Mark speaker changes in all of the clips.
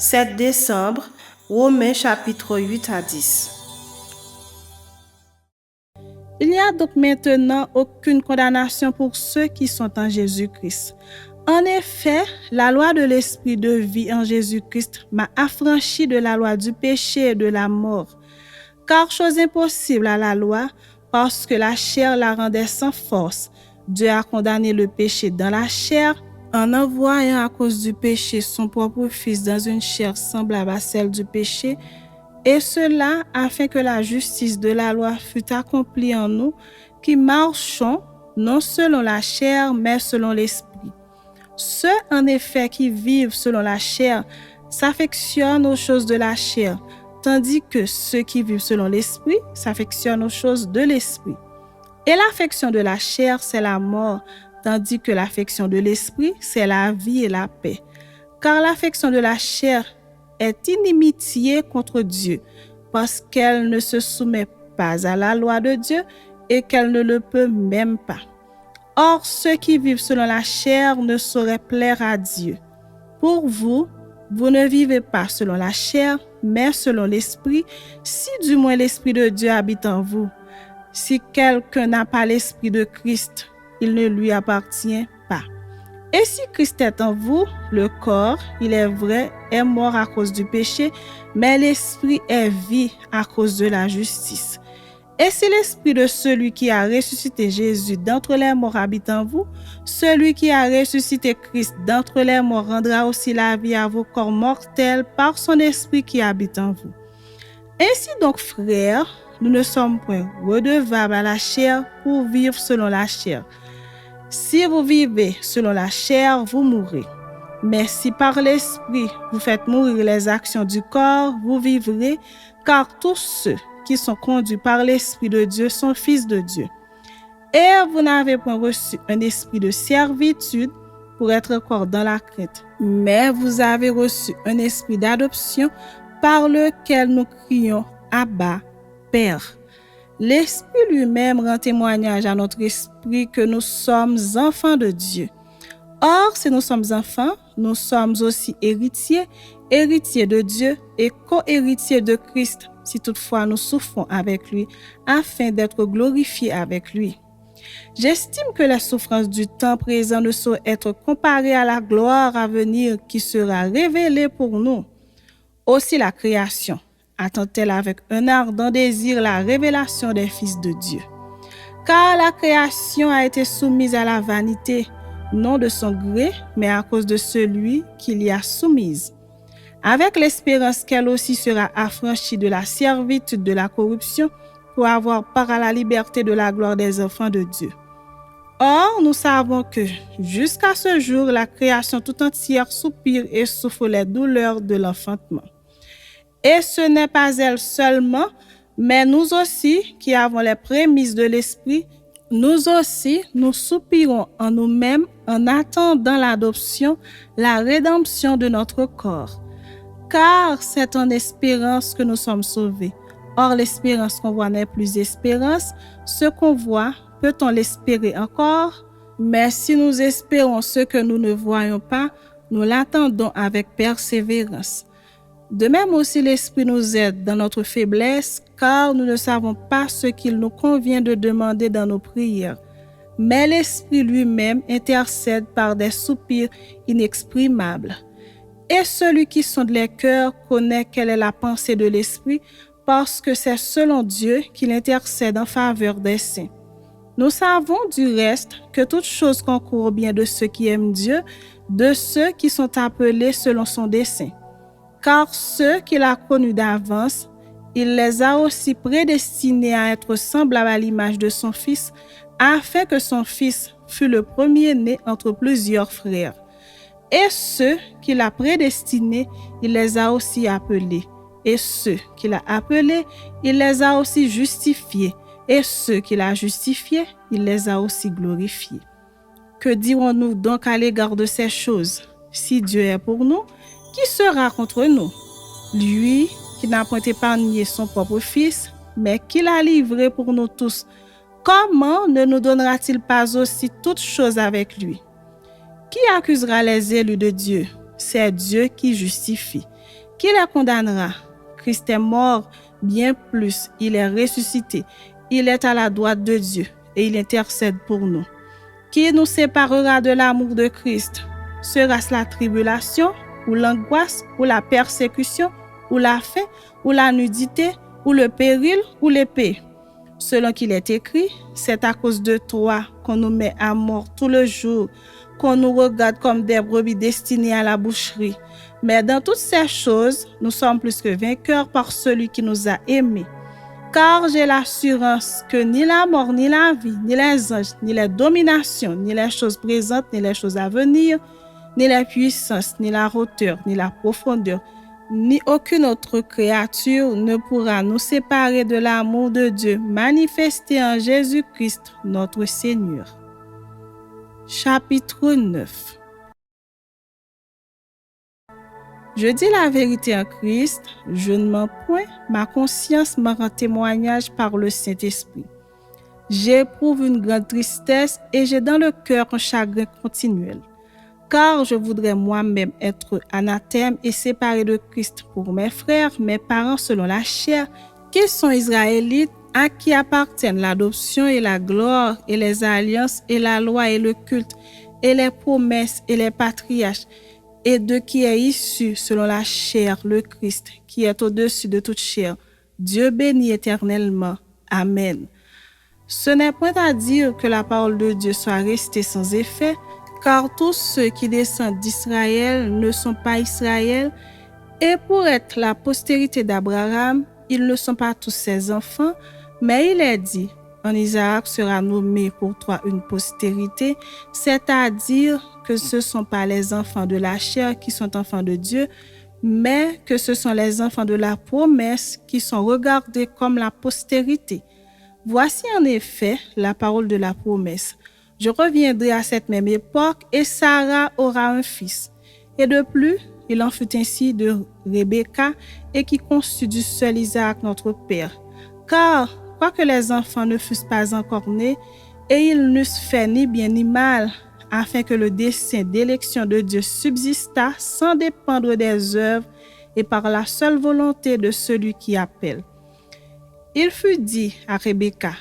Speaker 1: 7 décembre, Romains chapitre 8 à 10.
Speaker 2: Il n'y a donc maintenant aucune condamnation pour ceux qui sont en Jésus-Christ. En effet, la loi de l'esprit de vie en Jésus-Christ m'a affranchi de la loi du péché et de la mort. Car chose impossible à la loi, parce que la chair la rendait sans force. Dieu a condamné le péché dans la chair, en envoyant à cause du péché son propre Fils dans une chair semblable à celle du péché, et cela afin que la justice de la loi fût accomplie en nous, qui marchons non selon la chair, mais selon l'esprit. Ceux, en effet, qui vivent selon la chair s'affectionnent aux choses de la chair, tandis que ceux qui vivent selon l'esprit s'affectionnent aux choses de l'esprit. Et l'affection de la chair, c'est la mort, tandis que l'affection de l'esprit, c'est la vie et la paix. Car l'affection de la chair est inimitié contre Dieu, parce qu'elle ne se soumet pas à la loi de Dieu et qu'elle ne le peut même pas. Or, ceux qui vivent selon la chair ne sauraient plaire à Dieu. Pour vous, vous ne vivez pas selon la chair, mais selon l'esprit, si du moins l'esprit de Dieu habite en vous. Si quelqu'un n'a pas l'esprit de Christ, il ne lui appartient pas. Et si Christ est en vous, le corps, il est vrai, est mort à cause du péché, mais l'esprit est vie à cause de la justice. Et si l'esprit de celui qui a ressuscité Jésus d'entre les morts habite en vous, celui qui a ressuscité Christ d'entre les morts rendra aussi la vie à vos corps mortels par son esprit qui habite en vous. Ainsi donc, frères, nous ne sommes point redevables à la chair pour vivre selon la chair. Si vous vivez selon la chair, vous mourrez. Mais si par l'esprit vous faites mourir les actions du corps, vous vivrez, car tous ceux qui sont conduits par l'Esprit de Dieu sont fils de Dieu. Et vous n'avez point reçu un esprit de servitude pour être encore dans la crainte, mais vous avez reçu un esprit d'adoption par lequel nous crions « Abba, Père ». L'Esprit lui-même rend témoignage à notre esprit que nous sommes enfants de Dieu. Or, si nous sommes enfants, nous sommes aussi héritiers, héritiers de Dieu et co-héritiers de Christ, si toutefois nous souffrons avec lui, afin d'être glorifiés avec lui. J'estime que la souffrance du temps présent ne saurait être comparée à la gloire à venir qui sera révélée pour nous. Aussi la création attend-elle avec un ardent désir la révélation des fils de Dieu. Car la création a été soumise à la vanité, non de son gré, mais à cause de celui qui l'y a soumise, avec l'espérance qu'elle aussi sera affranchie de la servitude de la corruption pour avoir part à la liberté de la gloire des enfants de Dieu. Or, nous savons que, jusqu'à ce jour, la création tout entière soupire et souffre les douleurs de l'enfantement. Et ce n'est pas elle seulement, mais nous aussi, qui avons les prémices de l'esprit, nous aussi, nous soupirons en nous-mêmes en attendant l'adoption, la rédemption de notre corps. Car c'est en espérance que nous sommes sauvés. Or, l'espérance qu'on voit n'est plus espérance. Ce qu'on voit, peut-on l'espérer encore? Mais si nous espérons ce que nous ne voyons pas, nous l'attendons avec persévérance. De même aussi, l'Esprit nous aide dans notre faiblesse, car nous ne savons pas ce qu'il nous convient de demander dans nos prières. Mais l'Esprit lui-même intercède par des soupirs inexprimables. Et celui qui sonde les cœurs connaît quelle est la pensée de l'Esprit, parce que c'est selon Dieu qu'il intercède en faveur des saints. Nous savons du reste que toute chose concourt au bien de ceux qui aiment Dieu, de ceux qui sont appelés selon son dessein. Car ceux qu'il a connus d'avance, il les a aussi prédestinés à être semblables à l'image de son Fils, afin que son Fils fût le premier-né entre plusieurs frères. Et ceux qu'il a prédestinés, il les a aussi appelés. Et ceux qu'il a appelés, il les a aussi justifiés. Et ceux qu'il a justifiés, il les a aussi glorifiés. Que dirons-nous donc à l'égard de ces choses? Si Dieu est pour nous, qui sera contre nous? Lui qui n'a point épargné son propre Fils, mais qui l'a livré pour nous tous, comment ne nous donnera-t-il pas aussi toutes choses avec lui? Qui accusera les élus de Dieu? C'est Dieu qui justifie. Qui les condamnera? Christ est mort, bien plus, il est ressuscité. Il est à la droite de Dieu et il intercède pour nous. Qui nous séparera de l'amour de Christ? Sera-ce la tribulation, ou l'angoisse, ou la persécution, ou la faim, ou la nudité, ou le péril, ou l'épée? Selon qu'il est écrit, c'est à cause de toi qu'on nous met à mort tout le jour, qu'on nous regarde comme des brebis destinées à la boucherie. Mais dans toutes ces choses, nous sommes plus que vainqueurs par celui qui nous a aimés. Car j'ai l'assurance que ni la mort, ni la vie, ni les anges, ni les dominations, ni les choses présentes, ni les choses à venir, ni les puissances, ni la hauteur, ni la profondeur, ni aucune autre créature ne pourra nous séparer de l'amour de Dieu manifesté en Jésus-Christ, notre Seigneur. Chapitre 9. Je dis la vérité en Christ, je ne mens point, ma conscience m'en rend témoignage par le Saint-Esprit. J'éprouve une grande tristesse et j'ai dans le cœur un chagrin continuel. Car je voudrais moi-même être anathème et séparé de Christ pour mes frères, mes parents selon la chair, qui sont israélites, à qui appartiennent l'adoption et la gloire, et les alliances, et la loi et le culte, et les promesses, et les patriarches, et de qui est issu selon la chair le Christ, qui est au-dessus de toute chair. Dieu bénit éternellement. Amen. Ce n'est point à dire que la parole de Dieu soit restée sans effet, car tous ceux qui descendent d'Israël ne sont pas Israël, et pour être la postérité d'Abraham, ils ne sont pas tous ses enfants, mais il est dit, en Isaac sera nommé pour toi une postérité, c'est-à-dire que ce ne sont pas les enfants de la chair qui sont enfants de Dieu, mais que ce sont les enfants de la promesse qui sont regardés comme la postérité. Voici en effet la parole de la promesse. Je reviendrai à cette même époque et Sarah aura un fils. Et de plus, il en fut ainsi de Rebecca et qui conçut du seul Isaac notre père. Car, quoique les enfants ne fussent pas encore nés, et ils n'eussent fait ni bien ni mal, afin que le dessein d'élection de Dieu subsistât sans dépendre des œuvres et par la seule volonté de celui qui appelle. Il fut dit à Rebecca,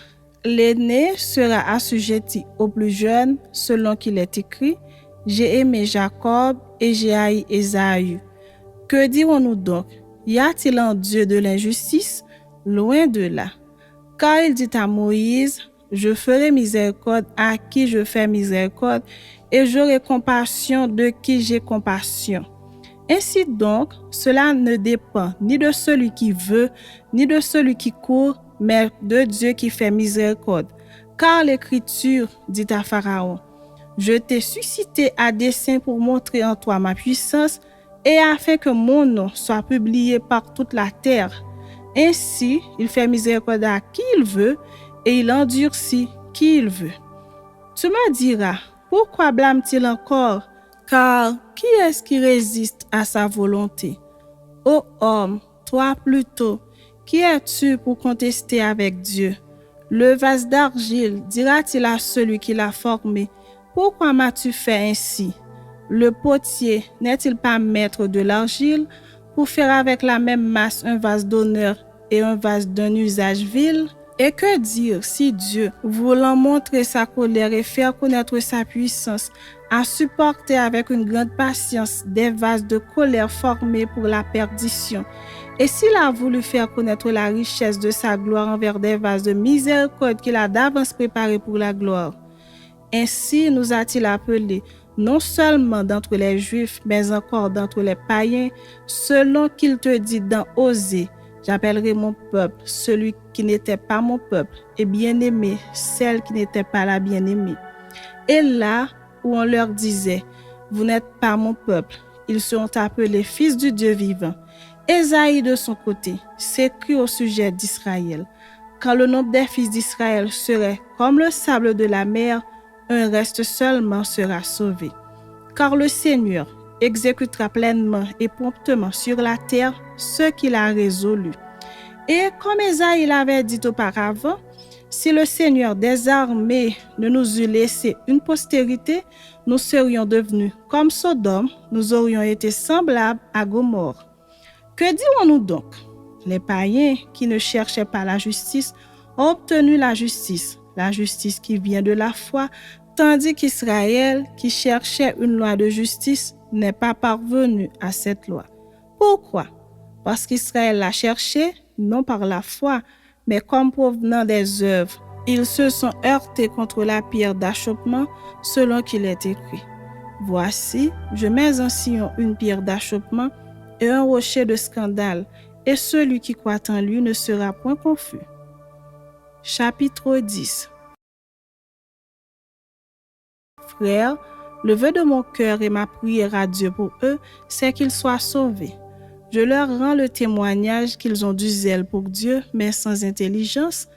Speaker 2: l'aîné sera assujetti au plus jeune, selon qu'il est écrit, j'ai aimé Jacob et j'ai haï Ésaü. Que dirons-nous donc? Y a-t-il en Dieu de l'injustice? Loin de là. Car il dit à Moïse, je ferai miséricorde à qui je fais miséricorde, et j'aurai compassion de qui j'ai compassion. Ainsi donc, cela ne dépend ni de celui qui veut, ni de celui qui court, mais de Dieu qui fait miséricorde. Car l'Écriture dit à Pharaon, je t'ai suscité à dessein pour montrer en toi ma puissance, et afin que mon nom soit publié par toute la terre. Ainsi, il fait miséricorde à qui il veut, et il endurcit qui il veut. Tu me diras, pourquoi blâme-t-il encore? Car qui est-ce qui résiste à sa volonté? Ô homme, toi plutôt, qui es-tu pour contester avec Dieu? Le vase d'argile dira-t-il à celui qui l'a formé, pourquoi m'as-tu fait ainsi? Le potier n'est-il pas maître de l'argile pour faire avec la même masse un vase d'honneur et un vase d'un usage vil? Et que dire si Dieu, voulant montrer sa colère et faire connaître sa puissance, a supporté avec une grande patience des vases de colère formés pour la perdition, et s'il a voulu faire connaître la richesse de sa gloire envers des vases de miséricorde qu'il a d'avance préparés pour la gloire? Ainsi nous a-t-il appelés, non seulement d'entre les Juifs, mais encore d'entre les païens, selon qu'il te dit dans Osée, j'appellerai mon peuple celui qui n'était pas mon peuple, et bien-aimé celle qui n'était pas la bien-aimée. Et là où on leur disait, vous n'êtes pas mon peuple, ils seront appelés fils du Dieu vivant. Ésaïe de son côté s'écrit au sujet d'Israël, quand le nombre des fils d'Israël serait comme le sable de la mer, un reste seulement sera sauvé. Car le Seigneur exécutera pleinement et promptement sur la terre ce qu'il a résolu. Et comme Ésaïe l'avait dit auparavant, si le Seigneur des armées ne nous eût laissé une postérité, nous serions devenus comme Sodome, nous aurions été semblables à Gomorrhe. Que dirons-nous donc? Les païens qui ne cherchaient pas la justice ont obtenu la justice qui vient de la foi, tandis qu'Israël, qui cherchait une loi de justice, n'est pas parvenu à cette loi. Pourquoi? Parce qu'Israël l'a cherchée, non par la foi, mais comme provenant des œuvres. Ils se sont heurtés contre la pierre d'achoppement, selon qu'il est écrit. Voici, je mets en Sion une pierre d'achoppement et un rocher de scandale, et celui qui croit en lui ne sera point confus. Chapitre 10. Frères, le vœu de mon cœur et ma prière à Dieu pour eux, c'est qu'ils soient sauvés. Je leur rends le témoignage qu'ils ont du zèle pour Dieu, mais sans intelligence,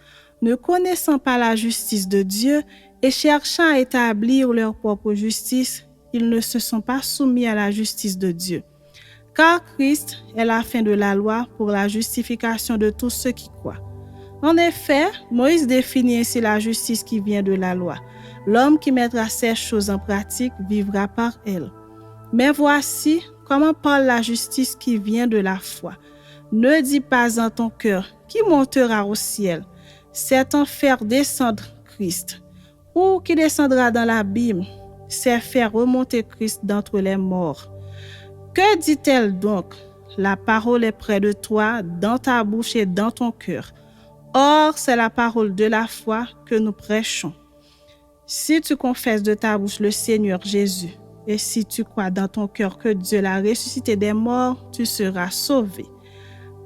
Speaker 2: ne connaissant pas la justice de Dieu et cherchant à établir leur propre justice, ils ne se sont pas soumis à la justice de Dieu. Car Christ est la fin de la loi pour la justification de tous ceux qui croient. En effet, Moïse définit ainsi la justice qui vient de la loi. L'homme qui mettra ces choses en pratique vivra par elles. Mais voici comment parle la justice qui vient de la foi. Ne dis pas en ton cœur, qui montera au ciel? C'est en faire descendre Christ. Ou qui descendra dans l'abîme? C'est faire remonter Christ d'entre les morts. Que dit-elle donc? La parole est près de toi, dans ta bouche et dans ton cœur. Or, c'est la parole de la foi que nous prêchons. Si tu confesses de ta bouche le Seigneur Jésus, et si tu crois dans ton cœur que Dieu l'a ressuscité des morts, tu seras sauvé.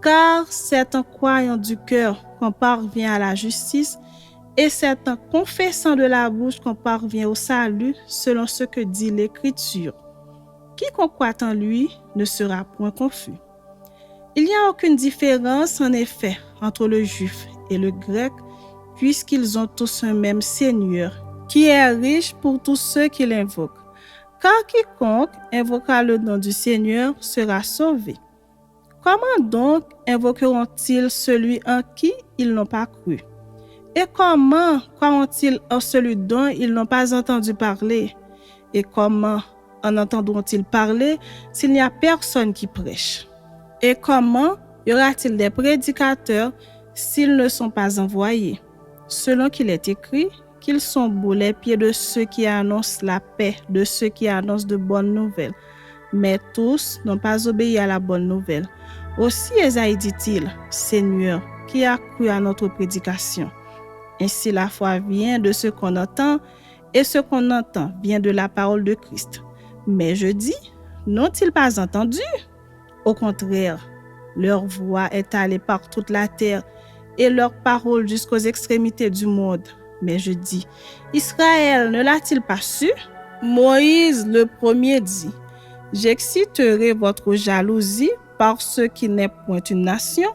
Speaker 2: Car c'est en croyant du cœur qu'on parvient à la justice, et c'est en confessant de la bouche qu'on parvient au salut, selon ce que dit l'Écriture. Quiconque croit en lui ne sera point confus. Il n'y a aucune différence, en effet, entre le juif et le grec, puisqu'ils ont tous un même Seigneur, qui est riche pour tous ceux qui l'invoquent. Car quiconque invoquera le nom du Seigneur sera sauvé. Comment donc invoqueront-ils celui en qui ils n'ont pas cru? Et comment croiront-ils en celui dont ils n'ont pas entendu parler? Et comment en entendront-ils parler s'il n'y a personne qui prêche? Et comment y aura-t-il des prédicateurs s'ils ne sont pas envoyés? Selon qu'il est écrit, qu'ils sont beaux les pieds de ceux qui annoncent la paix, de ceux qui annoncent de bonnes nouvelles. Mais tous n'ont pas obéi à la bonne nouvelle. Aussi Ésaïe dit-il, Seigneur, qui a cru à notre prédication? Ainsi la foi vient de ce qu'on entend, et ce qu'on entend vient de la parole de Christ. Mais je dis, n'ont-ils pas entendu? Au contraire, leur voix est allée par toute la terre, et leur parole jusqu'aux extrémités du monde. Mais je dis, Israël ne l'a-t-il pas su? Moïse le premier dit, j'exciterai votre jalousie par ce qui n'est point une nation,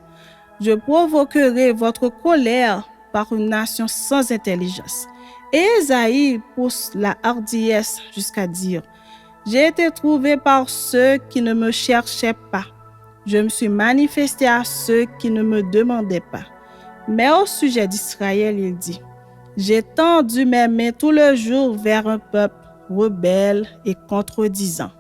Speaker 2: je provoquerai votre colère par une nation sans intelligence. Et Ésaïe pousse la hardiesse jusqu'à dire, j'ai été trouvé par ceux qui ne me cherchaient pas. Je me suis manifesté à ceux qui ne me demandaient pas. Mais au sujet d'Israël, il dit, j'ai tendu mes mains tout le jour vers un peuple rebelle et contredisant.